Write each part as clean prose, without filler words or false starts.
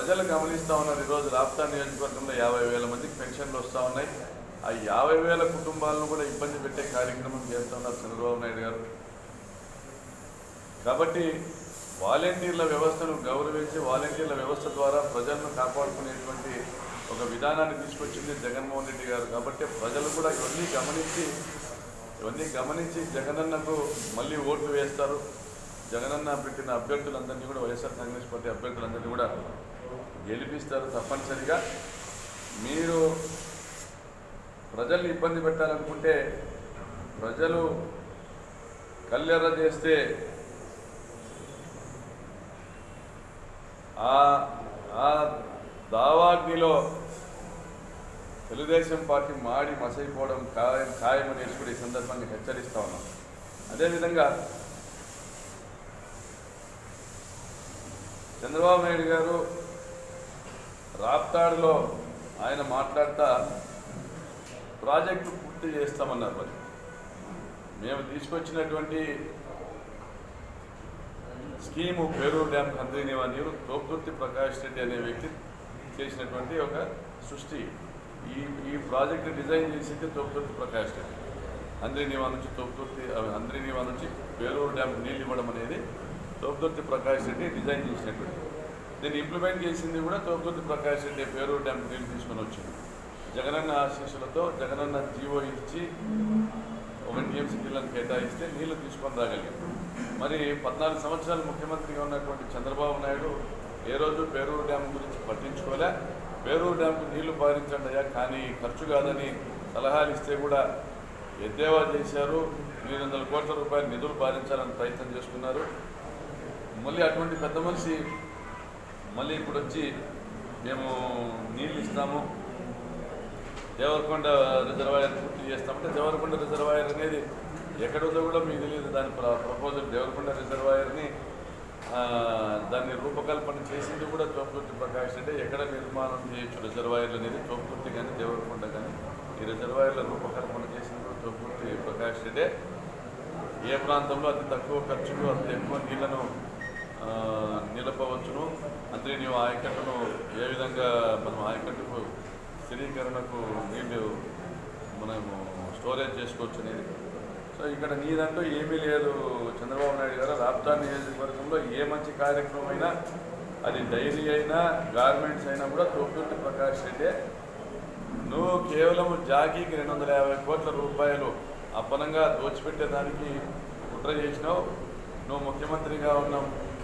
ప్రజలు గమనిస్తూ ఉన్నారు. ఈరోజు రాప్తాడు నియోజకవర్గంలో 50,000 మందికి పెన్షన్లు వస్తూ ఉన్నాయి. ఆ 50,000 కుటుంబాలను కూడా ఇబ్బంది పెట్టే కార్యక్రమం చేస్తున్నారు చంద్రబాబు నాయుడు గారు. కాబట్టి వాలంటీర్ల వ్యవస్థను గౌరవించి వాలంటీర్ల వ్యవస్థ ద్వారా ప్రజలను కాపాడుకునేటువంటి ఒక విధానాన్ని తీసుకొచ్చింది జగన్మోహన్ రెడ్డి గారు. కాబట్టి ప్రజలు కూడా ఇవన్నీ గమనించి జగనన్నకు మళ్ళీ ఓట్లు వేస్తారు. జగనన్న పెట్టిన అభ్యర్థులందరినీ కూడా వైఎస్ఆర్ కాంగ్రెస్ పార్టీ అభ్యర్థులందరినీ కూడా గెలిపిస్తారు. తప్పనిసరిగా మీరు ప్రజల్ని ఇబ్బంది పెట్టాలనుకుంటే, ప్రజలు కళ్ళెర్ర చేస్తే ఆ దావాగ్నిలో తెలుగుదేశం పార్టీ మాడి మసైపోవడం ఖాయమనేసి కూడా ఈ సందర్భంగా హెచ్చరిస్తా ఉన్నాం. అదేవిధంగా చంద్రబాబు నాయుడు గారు రాప్తాడులో ఆయన మాట్లాడుతూ ప్రాజెక్టు పూర్తి చేస్తామన్నారు. మరి మేము తీసుకొచ్చినటువంటి స్కీము పేరూరు డ్యామ్ హంద్రీనీవా నీరు తోపుదుర్తి ప్రకాష్ రెడ్డి అనే వ్యక్తి చేసినటువంటి ఒక సృష్టి. ఈ ప్రాజెక్టు డిజైన్ చేసింది తోపుదుర్తి ప్రకాష్ రెడ్డి. హంద్రీనీవా నుంచి పేరూరు డ్యామ్ నీళ్ళు ఇవ్వడం అనేది తోపుదుర్తి ప్రకాష్ రెడ్డి డిజైన్ చేసినటువంటి. దీన్ని ఇంప్లిమెంట్ చేసింది కూడా తోపుదుర్తి ప్రకాష్ రెడ్డి. పేరూరు డ్యామ్ నీళ్ళు తీసుకొని వచ్చింది. జగనన్న ఆశీస్సులతో జగనన్న జీవో ఇచ్చి 1 TMC నీళ్ళను కేటాయిస్తే నీళ్లు తీసుకొని రాగలిగాం. మరి 14 సంవత్సరాలు ముఖ్యమంత్రిగా ఉన్నటువంటి చంద్రబాబు నాయుడు ఏ రోజు పేరూరు డ్యామ్ గురించి పట్టించుకోలే. పేరూరు డ్యామ్కు నీళ్లు పారించండి అయ్యా, కానీ ఖర్చు కాదని సలహాలు ఇస్తే కూడా ఎద్దేవా చేశారు. 800 కోట్ల రూపాయలు నిధులు పారించాలని ప్రయత్నం చేసుకున్నారు. మళ్ళీ అటువంటి పెద్ద మనిషి మళ్ళీ ఇప్పుడు వచ్చి మేము నీళ్ళు ఇస్తాము, దేవరకొండ రిజర్వాయర్ పూర్తి చేస్తామంటే, దేవరకొండ రిజర్వాయర్ అనేది ఎక్కడుందో కూడా మీకు తెలియదు. దాని ప్రపోజల్ దేవరకొండ రిజర్వాయర్ని దాన్ని రూపకల్పన చేసింది కూడా తోపుదుర్తి ప్రకాష్ రెడ్డి. ఎక్కడ నిర్మాణం చేయొచ్చు రిజర్వాయర్లు అనేది తోపుదుర్తి కానీ దేవరకొండ కానీ, ఈ రిజర్వాయర్ల రూపకల్పన చేసింది కూడా తోపుదుర్తి ప్రకాష్ రెడ్డి. ఏ ప్రాంతంలో అతి తక్కువ ఖర్చుకు అతి ఎక్కువ నీళ్లను నిలపవచ్చును, అంటే నీవు ఆయకట్టును ఏ విధంగా మనం ఆయకట్టుకు స్థిరీకరణకు నీళ్లు మనము స్టోరేజ్ చేసుకోవచ్చు అనేది. సో ఇక్కడ నీదంటూ ఏమీ లేదు చంద్రబాబు నాయుడు గారు. రాప్తాడు నియోజకవర్గంలో ఏ మంచి కార్యక్రమం అయినా, అది డైరీ అయినా గార్మెంట్స్ అయినా కూడా తోపుదుర్తి ప్రకాష్ రెడ్డి. నువ్వు కేవలం జాకీకి 250 కోట్ల రూపాయలు అప్పనంగా దోచిపెట్టేదానికి కుట్ర చేసినావు. నువ్వు ముఖ్యమంత్రిగా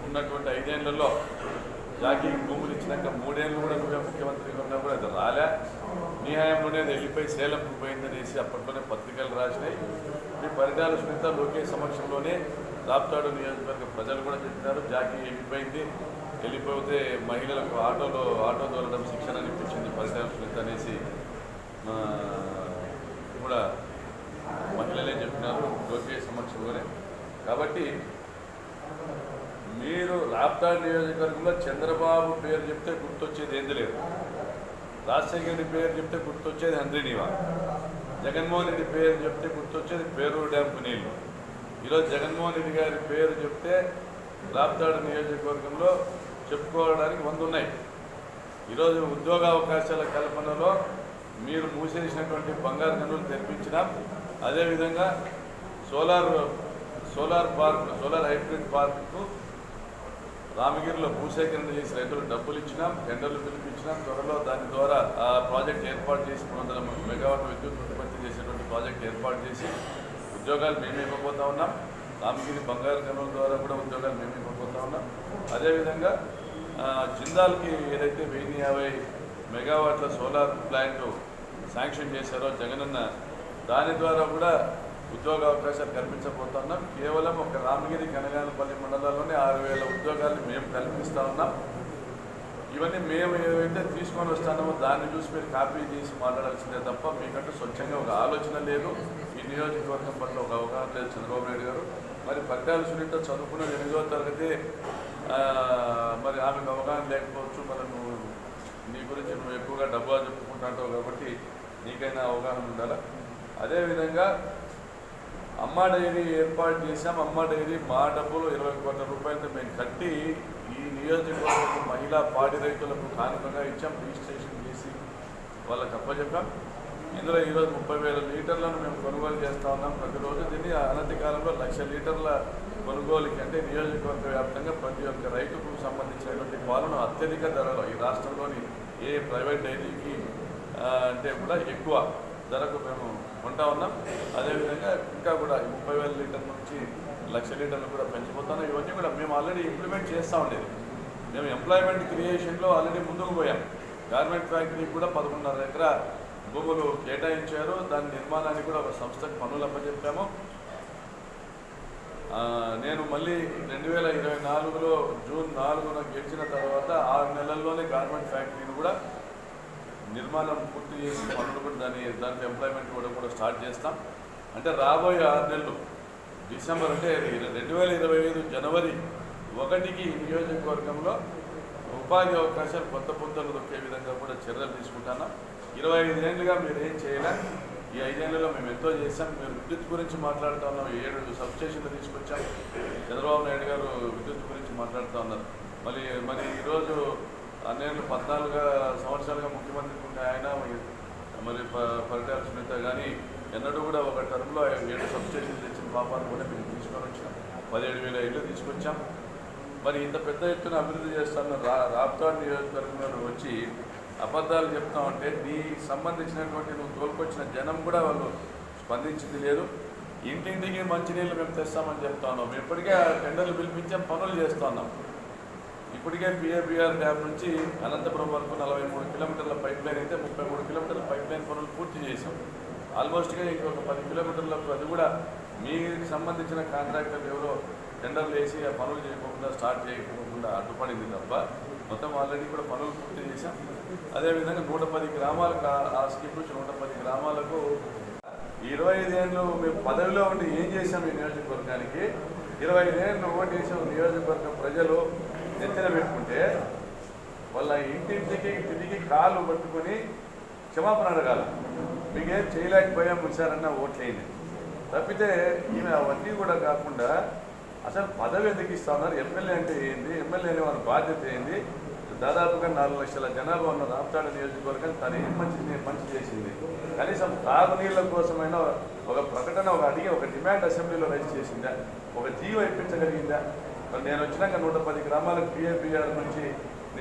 ఉన్నటువంటి 5 ఏళ్లలో జాకీకి భూములు ఇచ్చినాక 3 ఏళ్ళు కూడా నువ్వే ముఖ్యమంత్రిగా ఉన్నా కూడా అది రాలే. నీ హయాంలోనే అది వెళ్ళిపోయి సేలంకు పోయిందనేసి అప్పట్లోనే పత్రికలు రాసినాయి. మీ పరిటాల సునీత లోకేష్ సమక్షంలోనే రాప్తాడు నియోజకవర్గ ప్రజలు కూడా చెప్పినారు, జాకీ వెళ్ళిపోతే మహిళలకు ఆటో దోలడం శిక్షణ అనిపించింది పరిటాల సునీత అనేసి కూడా మహిళలే చెప్పినారు లోకేష్ సమక్షంలోనే. కాబట్టి మీరు రాప్తాడు నియోజకవర్గంలో చంద్రబాబు పేరు చెప్తే గుర్తొచ్చేది ఏంది లేదు, రాజశేఖర రెడ్డి పేరు చెప్తే గుర్తొచ్చేది హంద్రీనీవా, జగన్మోహన్ రెడ్డి పేరు చెప్తే గుర్తొచ్చేది పేరూరు డ్యాంకు నీళ్లు. ఈరోజు జగన్మోహన్ రెడ్డి గారి పేరు చెప్తే రాప్తాడు నియోజకవర్గంలో చెప్పుకోవడానికి 100 ఉన్నాయి. ఈరోజు ఉద్యోగ అవకాశాల కల్పనలో మీరు మూసేసినటువంటి బంగారు గనులు తెరిపించినాం. అదేవిధంగా సోలార్ హైబ్రిడ్ పార్కు రామగిరిలో భూసేకరణ చేసి రైతులకు డబ్బులు ఇచ్చినాం, టెండర్లు పిలిపించినాం. త్వరలో దాని ద్వారా ఆ ప్రాజెక్ట్ ఏర్పాటు చేసి 300 మెగావాట్ల విద్యుత్ ఉత్పత్తి చేసేటువంటి ప్రాజెక్ట్ ఏర్పాటు చేసి ఉద్యోగాలు మేము ఇవ్వబోతా ఉన్నాం. రామగిరి బంగారు గనుల ద్వారా కూడా ఉద్యోగాలు మేము ఇవ్వబోతా ఉన్నాం. అదేవిధంగా జిందాల్కి ఏదైతే 1050 మెగావాట్ల సోలార్ ప్లాంట్ శాంక్షన్ చేశారో జగనన్న, దాని ద్వారా కూడా ఉద్యోగ అవకాశాలు కల్పించబోతా ఉన్నాం. కేవలం ఒక రామగిరి కనగానపల్లి మండలాల్లోనే 6,000 ఉద్యోగాలు మేము కల్పిస్తూ ఉన్నాం. ఇవన్నీ మేము ఏవైతే తీసుకొని వస్తామో దాన్ని చూసి మీరు కాపీ చేసి మాట్లాడాల్సిందే తప్ప మీకంటూ స్వచ్ఛంగా ఒక ఆలోచన లేదు. ఈ నియోజకవర్గం పట్ల ఒక అవగాహన లేదు చంద్రబాబు నాయుడు గారు. మరి పరిటాల సునీత చదువుకున్న 8వ తరగతి, మరి ఆమెకు అవగాహన లేకపోవచ్చు. మరి నీ గురించి నువ్వు ఎక్కువగా డబ్బా చెప్పుకుంటాంటావు కాబట్టి నీకైనా అవగాహన ఉండాలి. అదేవిధంగా అమ్మ డైరీ ఏర్పాటు చేశాం. అమ్మ డైరీ మా డబ్బులు 20 కోట్ల రూపాయలతో మేము కట్టి ఈ నియోజకవర్గం మహిళా పాడి రైతులకు కానుకగా ఇచ్చాం. రిజిస్ట్రేషన్ చేసి వాళ్ళకి అప్పచెప్పాం. ఇందులో ఈరోజు 30,000 లీటర్లను మేము కొనుగోలు చేస్తూ ఉన్నాం ప్రతిరోజు. దీన్ని అనతి కాలంలో 1,00,000 లీటర్ల కొనుగోలుకి అంటే నియోజకవర్గ వ్యాప్తంగా ప్రతి ఒక్క రైతుకు సంబంధించినటువంటి పాలను అత్యధిక ధరలో ఈ రాష్ట్రంలోని ఏ ప్రైవేట్ డైరీకి అంటే కూడా ఎక్కువ ధరకు మేము కొంటా ఉన్నాం. అదేవిధంగా ఇంకా కూడా 30,000 లీటర్ల నుంచి 1,00,000 లీటర్లు కూడా పెంచిపోతున్నాం. ఇవన్నీ కూడా మేము ఆల్రెడీ ఇంప్లిమెంట్ చేస్తూ ఉండేది. మేము ఎంప్లాయ్మెంట్ క్రియేషన్లో ఆల్రెడీ ముందుకు పోయాం. గార్మెంట్ ఫ్యాక్టరీకి కూడా 11.5 ఎకరా భూములు కేటాయించారు. దాని నిర్మాణానికి కూడా ఒక సంస్థకు పనులు అప్పచెప్పాము. నేను మళ్ళీ 2024లో జూన్ 4న గెలిచిన తర్వాత 6 నెలల్లోనే గార్మెంట్ ఫ్యాక్టరీని కూడా నిర్మాణం పూర్తి చేసి పనులు కూడా దాంట్లో ఎంప్లాయ్మెంట్ కూడా స్టార్ట్ చేస్తాం. అంటే రాబోయే 6 నెలలు డిసెంబర్ అంటే 2025 జనవరి 1కి నియోజకవర్గంలో ఉపాధి అవకాశాలు కొత్త పుంతలు దొక్కే విధంగా కూడా చర్యలు తీసుకుంటున్నాం. 25 ఏళ్ళుగా మీరు ఏం చేయలే. ఈ 5 ఏళ్లలో మేము ఎంతో చేశాం. మీరు విద్యుత్ గురించి మాట్లాడుతూ ఉన్నాం. 7 సబ్స్టేషన్లు తీసుకొచ్చాం. చంద్రబాబు నాయుడు గారు విద్యుత్ గురించి మాట్లాడుతూ ఉన్నారు. మరి ఈరోజు 14 సంవత్సరాలుగా ముఖ్యమంత్రి ఉండే ఆయన మరి పరిటాల సునీత కానీ ఎన్నడూ కూడా ఒక టర్మ్లో 7 సబ్స్టేషన్లు తెచ్చిన పాపాన్ని కూడా మేము తీసుకొని వచ్చినాం. 17,000 ఇళ్ళు తీసుకొచ్చాం. మరి ఇంత పెద్ద ఎత్తున అభివృద్ధి చేస్తున్న రాప్తాడు నియోజకవర్గంలో వచ్చి అబద్ధాలు చెప్తామంటే నీకు సంబంధించినటువంటి నువ్వు తోలుకొచ్చిన జనం కూడా వాళ్ళు స్పందించింది లేదు. ఇంటింటికి మంచినీళ్ళు మేము తెస్తామని చెప్తా ఉన్నాం. మేము ఇప్పటికే టెండర్లు పిలిపించాం, పనులు చేస్తూ ఉన్నాం. ఇప్పటికే పిఏబిఆర్ డ్యామ్ నుంచి అనంతపురం వరకు 43 కిలోమీటర్ల పైప్ లైన్ అయితే 33 కిలోమీటర్ల పైప్ లైన్ పనులు పూర్తి చేసాం. ఆల్మోస్ట్గా ఇంకొక 10 కిలోమీటర్లకు అది కూడా మీకు సంబంధించిన కాంట్రాక్టర్లు ఎవరో టెండర్లు వేసి ఆ పనులు చేయకుండా స్టార్ట్ చేయకుండా అడ్డుపడింది తప్ప మొత్తం ఆల్రెడీ కూడా పనులు పూర్తి చేశాం. అదేవిధంగా 110 గ్రామాలకు ఆ స్కీమ్ నుంచి 110 గ్రామాలకు 25 ఏళ్ళు మేము పదవిలో ఉండి ఏం చేశాం ఈ నియోజకవర్గానికి 25 ఏళ్ళు ఓటు చేసాం. నియోజకవర్గం ప్రజలు నెత్తిన పెట్టుకుంటే వాళ్ళ ఇంటింటికి తిరిగి కాళ్ళు పట్టుకొని క్షమాపణ అడగాలి. మీకేం చేయలేకపోయాం వచ్చారన్న ఓట్లేంది తప్పితే ఈమె అవన్నీ కూడా కాకుండా అసలు పదవి ఎందుకు ఇస్తా ఉన్నారు? ఎమ్మెల్యే అంటే ఏంది? ఎమ్మెల్యే అనే వాళ్ళ బాధ్యత ఏంది? దాదాపుగా 4 లక్షల జనాభా ఉన్న రాప్తాడు నియోజకవర్గం తను ఏం మంచి చేసింది? కనీసం తాగునీళ్ళ కోసమైనా ఒక ప్రకటన ఒక డిమాండ్ అసెంబ్లీలో రైజ్ చేసిందా? ఒక జీవో ఇప్పించగలిగిందా? మరి నేను వచ్చినాక 110 గ్రామాలకు పిఏబిఆర్ నుంచి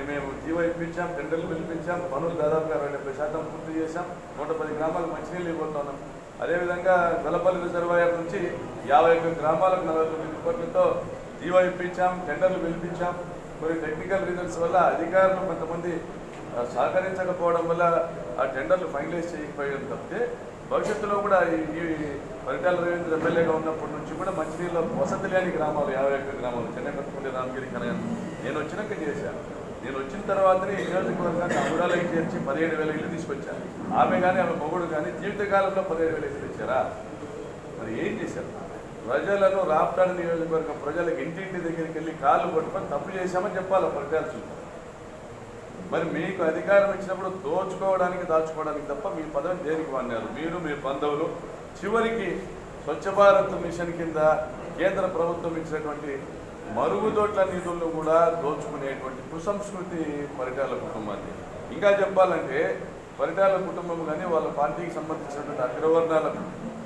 మేము జీవో ఇప్పించాం, టెండర్లు పిలిపించాం, పనులు దాదాపుగా 70% పూర్తి చేశాం. 110 గ్రామాలకు మంచినీళ్ళు ఇవ్వబోతున్నాం. అదేవిధంగా గొల్లపల్లి రిజర్వాయర్ నుంచి 51 గ్రామాలకు 49 కోట్లతో జీవో ఇప్పించాం, టెండర్లు పిలిపించాం. కొన్ని టెక్నికల్ రీజన్స్ వల్ల అధికారులు కొంతమంది సహకరించకపోవడం వల్ల ఆ టెండర్లు ఫైనలైజ్ చేయకపోయారు తప్పితే భవిష్యత్తులో కూడా ఈ పరిటాల రవీంద్ర ఎమ్మెల్యేగా ఉన్నప్పటి నుంచి కూడా మంచినీళ్ళ వసతి లేని గ్రామాలు 51 గ్రామాలు చెన్నైపల్లి, రామగిరి, కనగన్ నేను వచ్చినాక చేశాను. నేను వచ్చిన తర్వాతనే ఈ నియోజకవర్గాన్ని అమరాలకి చేర్చి 17,000 ఇళ్ళు తీసుకొచ్చాను. ఆమె కానీ ఆమె మొగుడు కానీ జీవితకాలంలో 17,000 ఇళ్ళు ఇచ్చారా? మరి ఏం చేశారు? ప్రజలను రాప్తాడు నియోజకవర్గం ప్రజలకు ఇంటింటి దగ్గరికి వెళ్ళి కాళ్ళు పట్టుకొని తప్పు చేశామని చెప్పాలి పరిటాల్సి. మరి మీకు అధికారం ఇచ్చినప్పుడు దోచుకోవడానికి దాచుకోవడానికి తప్ప మీ పదవిని దేనికి వాడినారు? మీరు మీ బంధువులు చివరికి స్వచ్ఛ భారత్ మిషన్ కింద కేంద్ర ప్రభుత్వం ఇచ్చినటువంటి మరుగుదొడ్ల నిధులను కూడా దోచుకునేటువంటి కుసంస్కృతి పరిటాల కుటుంబాన్ని. ఇంకా చెప్పాలంటే పరిటాల కుటుంబం కానీ వాళ్ళ పార్టీకి సంబంధించినటువంటి అగ్రవర్ణాల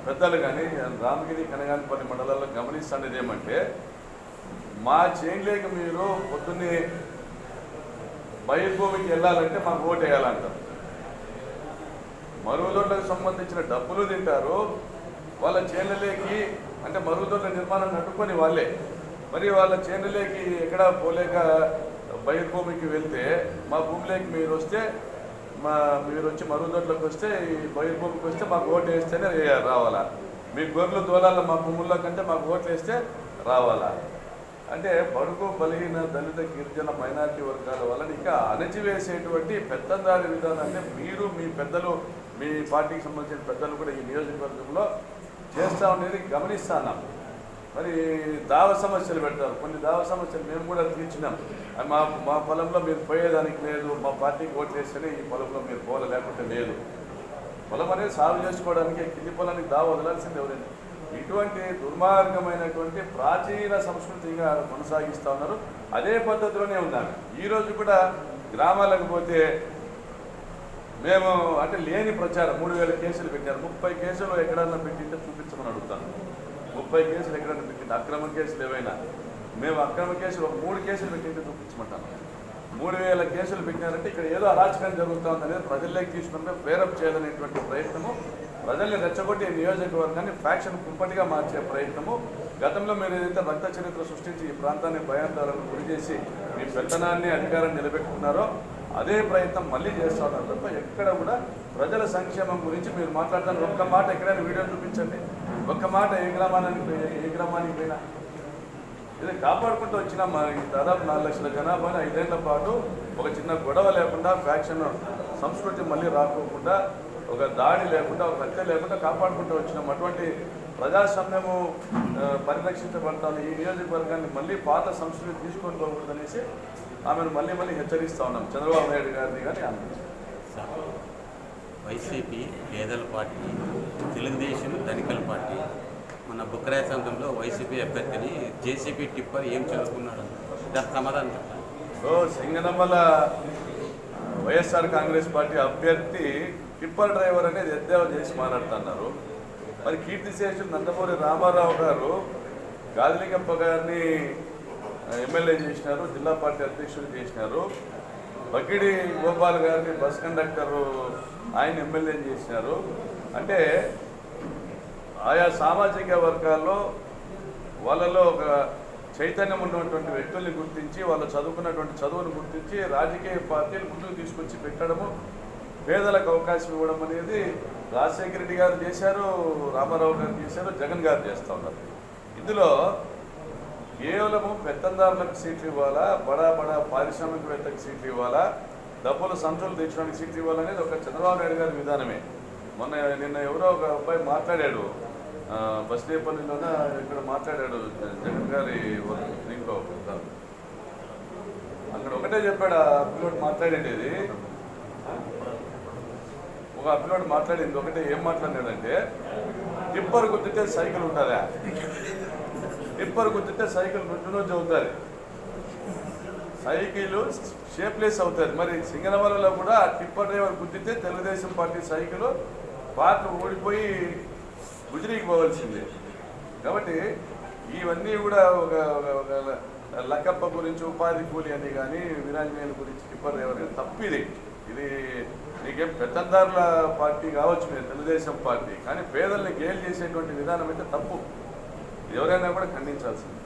పెద్దలు కానీ రామగిరి, కనగానపల్లి మండలాల్లో గమనిస్తున్నది ఏమంటే మా చేనులేక మీరు పొద్దున్నే బయలుభూమికి వెళ్ళాలంటే మాకు ఓటు వేయాలంటారు. మరుగుదొడ్లకు సంబంధించిన డబ్బులు తింటారు. వాళ్ళ చేనులేకి అంటే మరుగుదొడ్ల నిర్మాణం కట్టుకొని వాళ్ళే మరి వాళ్ళ చేనులేకి ఎక్కడ పోలేక బయలుభూమికి వెళ్తే మా భూమిలోకి మీరు వస్తే మీరు వచ్చి మరుగుదొడ్లకు వస్తే ఈ బయలుభూమికి వస్తే మాకు ఓటు వేస్తేనే రావాలా? మీ గొర్రెలు దోలాల మా భూముల్లో కంటే మాకు ఓట్లు వేస్తే రావాలా? అంటే బడుగు బలహీన దళిత గిరిజన మైనారిటీ వర్గాల వల్ల ఇంకా అణచివేసేటువంటి పెత్తందారి విధానం అంటే మీరు మీ పెద్దలు మీ పార్టీకి సంబంధించిన పెద్దలు కూడా ఈ నియోజకవర్గంలో చేస్తూ ఉండేది గమనిస్తున్నాం. మరి దావ సమస్యలు పెడతారు. కొన్ని దావ సమస్యలు మేము కూడా తీర్చినాం. మా పొలంలో మీరు పోయేదానికి లేదు, మా పార్టీకి ఓట్లు వేస్తేనే ఈ పొలంలో మీరు పోలే, లేకుంటే లేదు. పొలం అనేది సాగు చేసుకోవడానికి కింది పొలానికి దావ వదలాల్సింది ఎవరైనా. ఇటువంటి దుర్మార్గమైనటువంటి ప్రాచీన సంస్కృతిగా కొనసాగిస్తూ ఉన్నారు. అదే పద్ధతిలోనే ఉందాం. ఈరోజు కూడా గ్రామాలకు పోతే మేము అంటే లేని ప్రచారం 3000 కేసులు పెట్టారు. 30 కేసులు ఎక్కడన్నా పెట్టింటే చూపించమని అడుగుతాను. 30 కేసులు ఎక్కడన్నా పెట్టింటే అక్రమ కేసులు ఏవైనా మేము అక్రమ కేసులు ఒక 3 కేసులు పెట్టింటే చూపించమంటాను. 3000 కేసులు పెట్టినారంటే ఇక్కడ ఏదో అరాచకం జరుగుతుంది అనేది ప్రజల్లోకి తీసుకుంటే ప్రేరప్ చేయాలనేటువంటి ప్రయత్నము, ప్రజల్ని రెచ్చగొట్టి నియోజకవర్గాన్ని ఫ్యాక్షన్ కుంపటిగా మార్చే ప్రయత్నము. గతంలో మీరు ఏదైతే రక్త చరిత్ర సృష్టించి ఈ ప్రాంతాన్ని భయాందోళనకు గురి చేసి మీ పెత్తనాన్ని అధికారాన్ని నిలబెట్టుకున్నారో అదే ప్రయత్నం మళ్ళీ చేస్తూ ఉన్నారు తప్ప ఎక్కడ కూడా ప్రజల సంక్షేమం గురించి మీరు మాట్లాడతాను. ఒక్క మాట ఎక్కడైనా వీడియో చూపించండి. ఒక్క మాట ఏ గ్రామానికి పోయినా ఇది కాపాడుకుంటూ వచ్చిన మా దాదాపు 4 లక్షల జనాభాని 5 ఏళ్ల పాటు ఒక చిన్న గొడవ లేకుండా ఫ్యాక్షన్ సంస్కృతి మళ్ళీ రాకోకుండా ఒక దాడి లేకుండా ఒక హత్య లేకుండా కాపాడుకుంటూ వచ్చినాం. అటువంటి ప్రజాస్వామ్యము పరిరక్షించబడతాను. ఈ నియోజకవర్గాన్ని మళ్ళీ పాత సంస్కృతి తీసుకొని పోకూడదనేసి ఆమెను మళ్ళీ హెచ్చరిస్తూ ఉన్నాం. చంద్రబాబు నాయుడు గారిని కానీ ఆమె వైసీపీ పేదల పార్టీ, తెలుగుదేశం ధనికల పార్టీ. మన బుక్కరాయ సంఘంలో వైసీపీ అభ్యర్థిని జేసీబీ టిప్పర్ ఏం చదువుకున్నాడు దానికి సమాధానం చెప్పాలి. సింగనమల వైఎస్ఆర్ కాంగ్రెస్ పార్టీ అభ్యర్థి టిప్పర్ డ్రైవర్ అనేది ఎద్దేవా చేసి మాట్లాడుతున్నారు. మరి కీర్తిశేషులు నందమూరి రామారావు గారు గాదిలింగప్ప గారిని ఎమ్మెల్యే చేసినారు, జిల్లా పార్టీ అధ్యక్షులు చేసినారు. బకిడి గోపాల్ గారిని బస్ కండక్టరు ఆయన ఎమ్మెల్యే చేసినారు. అంటే ఆయా సామాజిక వర్గాల్లో వాళ్ళలో ఒక చైతన్యం ఉన్నటువంటి వ్యక్తుల్ని గుర్తించి వాళ్ళు చదువుకున్నటువంటి చదువును గుర్తించి రాజకీయ పార్టీలు ముందుకు తీసుకొచ్చి పెట్టడము, పేదలకు అవకాశం ఇవ్వడం అనేది రాజశేఖర రెడ్డి గారు చేశారు, రామారావు గారు చేశారు, జగన్ గారు చేస్తూ ఉన్నారు. ఇందులో కేవలము పెత్తందారులకు సీట్లు ఇవ్వాలా, బడా పారిశ్రామికవేత్తలకు సీట్లు ఇవ్వాలా, డబ్బులు సంచులు తెచ్చడానికి సీట్లు ఇవ్వాలనేది ఒక చంద్రబాబు నాయుడు గారి విధానమే. నిన్న ఎవరో ఒక అబ్బాయి మాట్లాడాడు, బస్దేపల్లిలోనే ఇక్కడ మాట్లాడాడు జగన్ గారి దీంట్లో. అక్కడ ఒకటే చెప్పాడు ఆ పిల్లోడు మాట్లాడేది. ఒక పిల్లోడు మాట్లాడింది ఒకటే. ఏం మాట్లాడాడంటే టిప్పర్ గుద్దితే సైకిల్ ఉంటుందా, టిప్పర్ గుద్దితే సైకిల్ రోజు అవుతుంది, సైకిల్ షేప్లెస్ అవుతుంది. మరి సింగనమలలో కూడా tipper driver గుద్దితే Telugu Desam party cycle party ఓడిపోయి గుజరీకి పోవాల్సిందే. కాబట్టి ఇవన్నీ కూడా ఒక లక్కప్ప గురించి ఉపాధి కూలి అని కానీ విరాజనేల గురించి టిప్పర్ డ్రైవర్ తప్పిది. ఇది నీకేం పెత్తందారుల పార్టీ కావచ్చు మీరు తెలుగుదేశం పార్టీ, కానీ పేదల్ని గేలు చేసేటువంటి విధానం అయితే తప్పు. ఎవరైనా కూడా ఖండించాల్సింది.